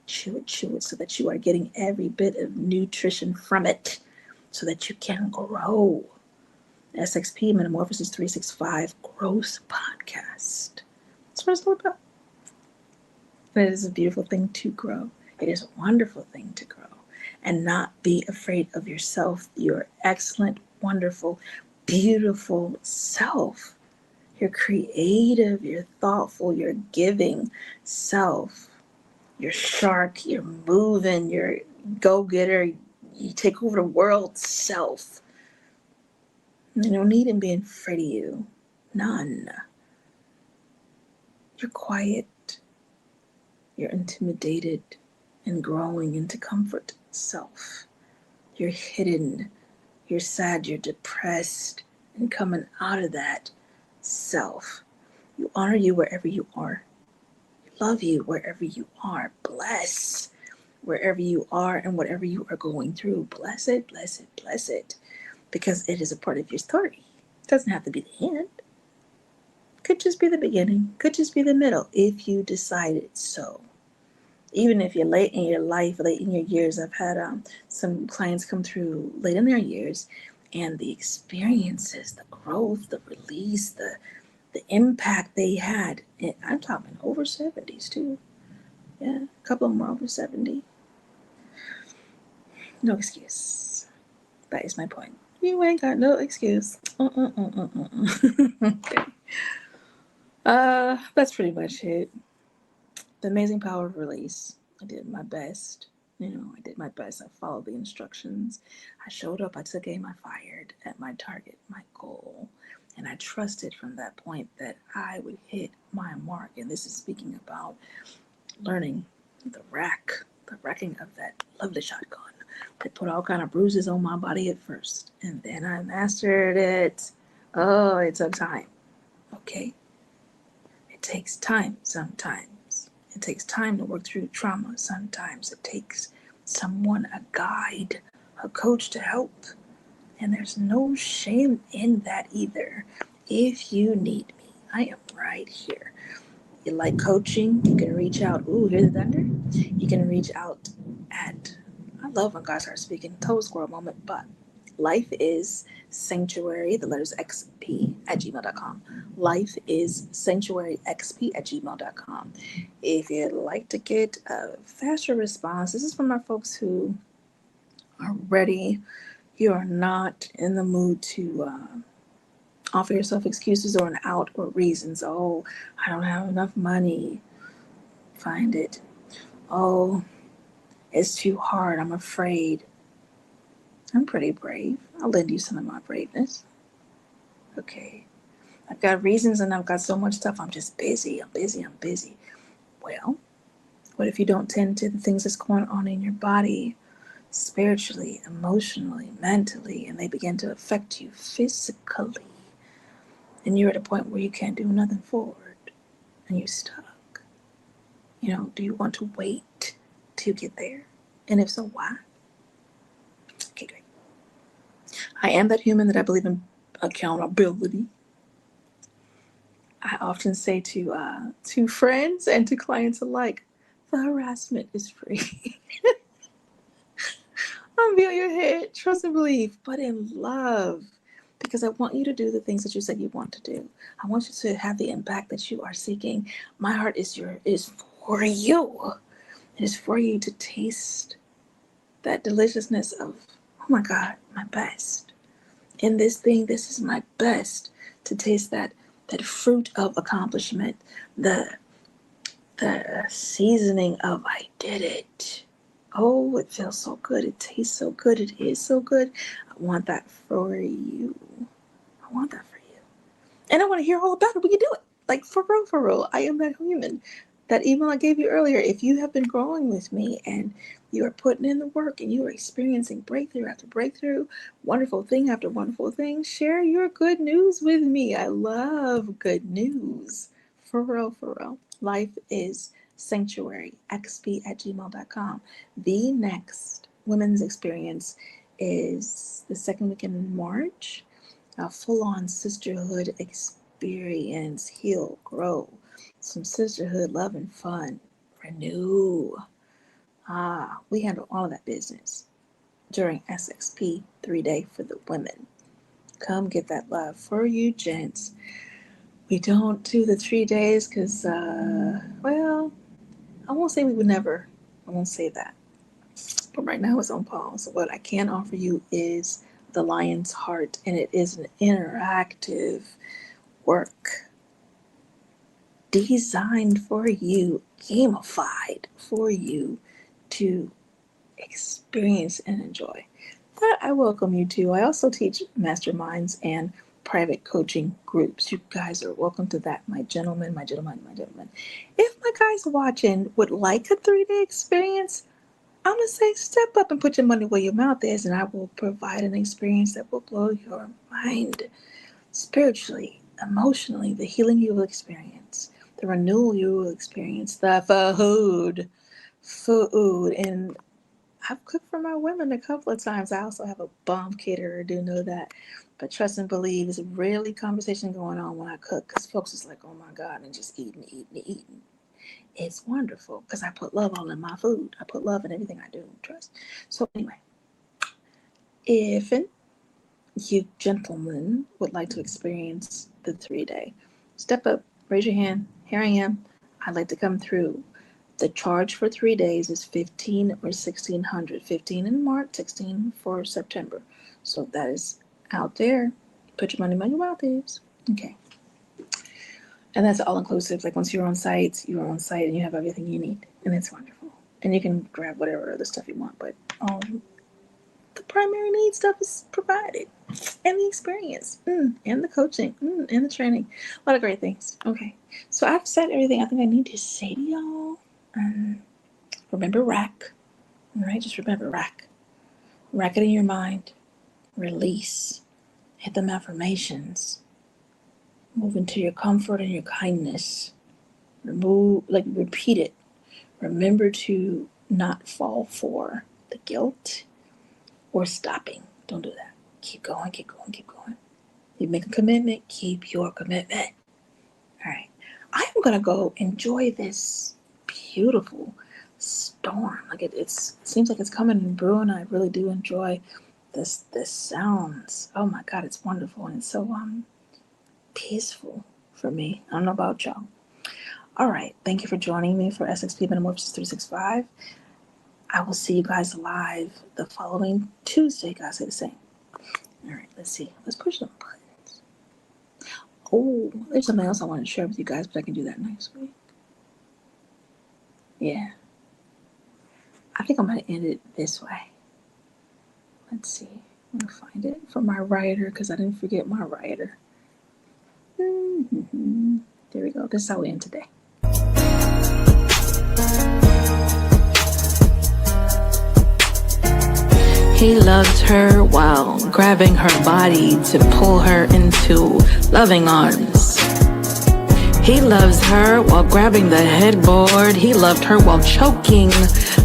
so that you are getting every bit of nutrition from it so that you can grow. SXP Metamorphosis 365 Growth Podcast. That's what it's all about. It is a beautiful thing to grow. It is a wonderful thing to grow. And not be afraid of yourself, your excellent, wonderful, beautiful self. Your creative, your thoughtful, your giving self. Your shark, your moving, your go-getter, you take over the world self. There's no need in being afraid of you. None. You're quiet. You're intimidated and growing into comfort self. You're hidden. You're sad. You're depressed. And coming out of that self. You honor you wherever you are. You love you wherever you are. Bless wherever you are and whatever you are going through. Bless it, bless it, bless it. Because it is a part of your story. It doesn't have to be the end. Could just be the beginning. Could just be the middle if you decided so. Even if you're late in your life, late in your years, I've had some clients come through late in their years, and the experiences, the growth, the release, the impact they had. And I'm talking over 70s too. Yeah, a couple of them are over 70. No excuse. That is my point. You ain't got no excuse. Okay. That's pretty much it. The amazing power of release. I did my best. I did my best. I followed the instructions. I showed up. I took aim. I fired at my target, my goal. And I trusted from that point that I would hit my mark. And this is speaking about learning the wrecking of that lovely shotgun. That put all kind of bruises on my body at first. And then I mastered it. Oh, it took time. Okay. It takes time sometimes. It takes time to work through trauma. Sometimes it takes someone, a guide, a coach to help. And there's no shame in that either. If you need me, I am right here. You like coaching, you can reach out. Ooh, hear the thunder? You can reach out at, I love when God starts speaking, total squirrel moment, but life is sanctuary, the letters XP at gmail.com. Life is sanctuary XP at gmail.com. If you'd like to get a faster response, this is from our folks who are ready. You are not in the mood to offer yourself excuses or an out or reasons. Oh, I don't have enough money. Find it. Oh, it's too hard. I'm afraid. I'm pretty brave. I'll lend you some of my braveness. Okay. I've got reasons and I've got so much stuff. I'm just busy. I'm busy. Well, what if you don't tend to the things that's going on in your body, spiritually, emotionally, mentally, and they begin to affect you physically? And you're at a point where you can't do nothing forward and you're stuck. Do you want to wait to get there? And if so, why? Okay, great. I am that human that I believe in accountability. I often say to friends and to clients alike, the harassment is free. I'll be on your head, trust and believe, but in love. Because I want you to do the things that you said you want to do. I want you to have the impact that you are seeking. My heart is for you. It is for you to taste that deliciousness of, oh my God, my best. In this thing, this is my best. To taste that fruit of accomplishment, the seasoning of I did it. Oh, it feels so good. It tastes so good. It is so good. I want that for you. I want that for you. And I want to hear all about it when you do it. Like, for real. I am that human. That email I gave you earlier, if you have been growing with me and you are putting in the work and you are experiencing breakthrough after breakthrough, wonderful thing after wonderful thing, share your good news with me. I love good news. For real. Life is sanctuary, xp@gmail.com. The next women's experience is the second weekend in March. A full-on sisterhood experience, heal, grow, some sisterhood, love, and fun, renew. We handle all of that business during SXP 3-day for the women. Come get that love for you, gents. We don't do the 3 days because, well, I won't say we would never. I won't say that. But right now it's on pause. What I can offer you is the Lion's Heart, and it is an interactive work designed for you, gamified for you to experience and enjoy. That I welcome you to. I also teach masterminds and private coaching groups. You guys are welcome to that, my gentlemen. If my guys watching would like a 3-day experience, I'm going to say step up and put your money where your mouth is, and I will provide an experience that will blow your mind spiritually, emotionally, the healing you will experience, the renewal you will experience, the food. And I've cooked for my women a couple of times. I also have a bomb caterer, do know that. But trust and believe, there's really conversation going on when I cook because folks is like, oh my God, and just eating. It's wonderful because I put love all in my food. I put love in everything I do. Trust. So anyway, if you gentlemen would like to experience the 3-day, step up, raise your hand. Here I am. I'd like to come through. The charge for 3 days is $1,500 or $1,600. 15 in March, 16 for September. So that is out there. Put your money where your mouth is. Okay. And that's all inclusive. Like once you're on site and you have everything you need. And it's wonderful. And you can grab whatever other stuff you want. But the primary need stuff is provided. And the experience. And the coaching. And the training. A lot of great things. Okay. So I've said everything I think I need to say to y'all. Remember rack. All right? Just remember rack. Rack it in your mind. Release. Hit them affirmations. Move into your comfort and your kindness. Repeat it. Remember to not fall for the guilt or stopping. Don't do that. Keep going. You make a commitment, keep your commitment. All right. I am going to go enjoy this beautiful storm. Like it seems like it's coming and brewing. I really do enjoy this sounds. Oh my God, it's wonderful. And it's so peaceful for me. I don't know about y'all. All right. Thank you for joining me for SXP Metamorphosis 365. I will see you guys live the following Tuesday. Guys, say the same. All right. Let's see. Let's push some buttons. Oh, there's something else I want to share with you guys, but I can do that next week. Yeah. I think I'm going to end it this way. Let's see. I'll find it for my writer because I didn't forget my writer. There we go. This is how we end today. He loved her while grabbing her body to pull her into loving arms. He loves her while grabbing the headboard. He loved her while choking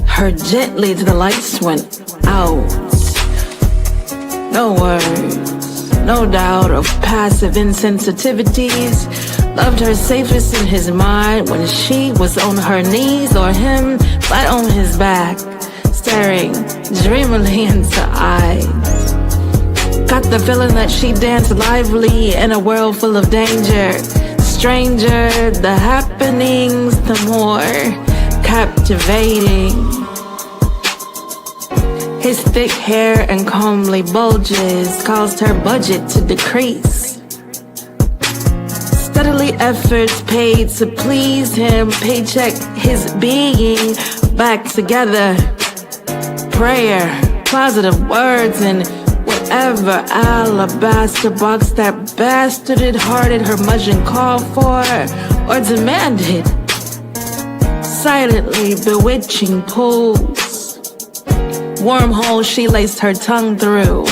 her gently till the lights went out. No words, no doubt of passive insensitivities. Loved her safest in his mind when she was on her knees or him flat on his back, staring dreamily into eyes. Got the feeling that she danced lively in a world full of danger. Stranger the happenings, the more captivating. His thick hair and comely bulges caused her budget to decrease. Steadily efforts paid to please him, paycheck his being back together. Prayer, positive words, and whatever alabaster box that bastarded-hearted curmudgeon called for or demanded. Silently bewitching pulls, wormholes she laced her tongue through.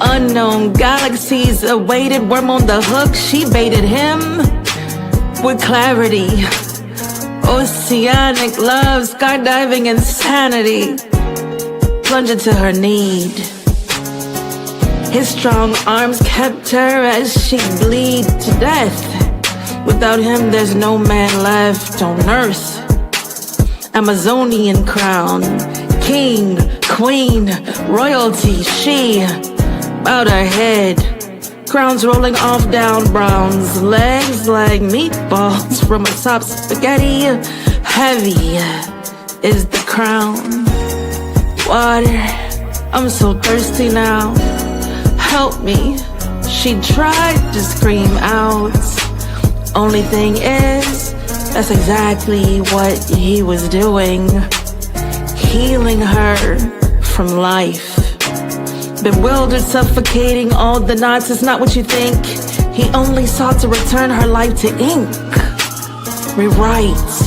Unknown galaxies awaited, worm on the hook, she baited him with clarity. Oceanic love, skydiving insanity, plunging to her need. His strong arms kept her as she bleed to death. Without him, there's no man left on earth. Amazonian crown, king, queen, royalty, she bowed her head. Crowns rolling off down Brown's legs like meatballs from atop spaghetti. Heavy is the crown. Water, I'm so thirsty now. Help me, she tried to scream out. Only thing is, that's exactly what he was doing. Healing her from life. Bewildered, suffocating all the knots, it's not what you think. He only sought to return her life to ink. Rewrite.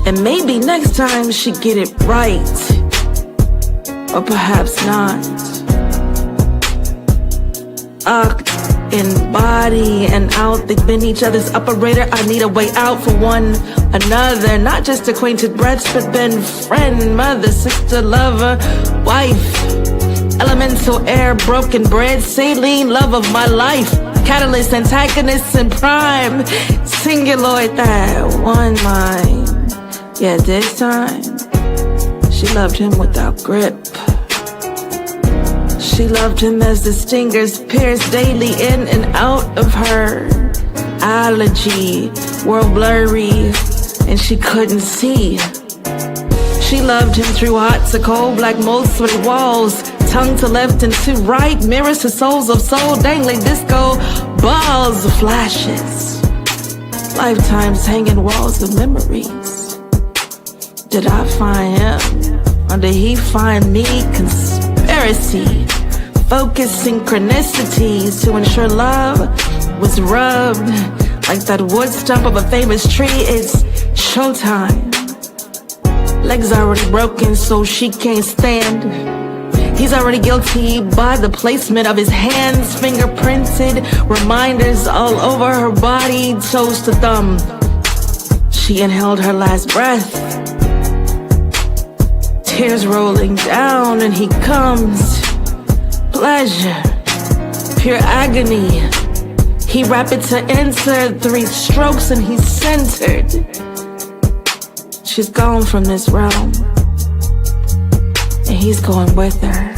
And maybe next time she'd get it right. Or perhaps not. In body and out, they've been each other's operator. I need a way out for one another. Not just acquainted breaths, but been friend, mother, sister, lover, wife. Elemental air, broken bread, saline, love of my life. Catalyst, antagonist, and prime. Singuloid, that one line. Yeah, this time, she loved him without grip. She loved him as the stingers pierced daily in and out of her. Allergy, world blurry, and she couldn't see. She loved him through hot to cold, black mold, sweaty walls, tongue to left and to right, mirrors to souls of soul, dangling disco balls of flashes. Lifetimes hanging walls of memories. Did I find him, or did he find me? Conspiracy. Focus synchronicities to ensure love was rubbed like that wood stump of a famous tree. It's showtime. Legs already broken, so she can't stand. He's already guilty by the placement of his hands, fingerprinted, reminders all over her body, toes to thumb. She inhaled her last breath. Tears rolling down, and he comes. Pleasure, pure agony. He rapid to enter, 3 strokes and he's centered. She's gone from this realm, and he's going with her.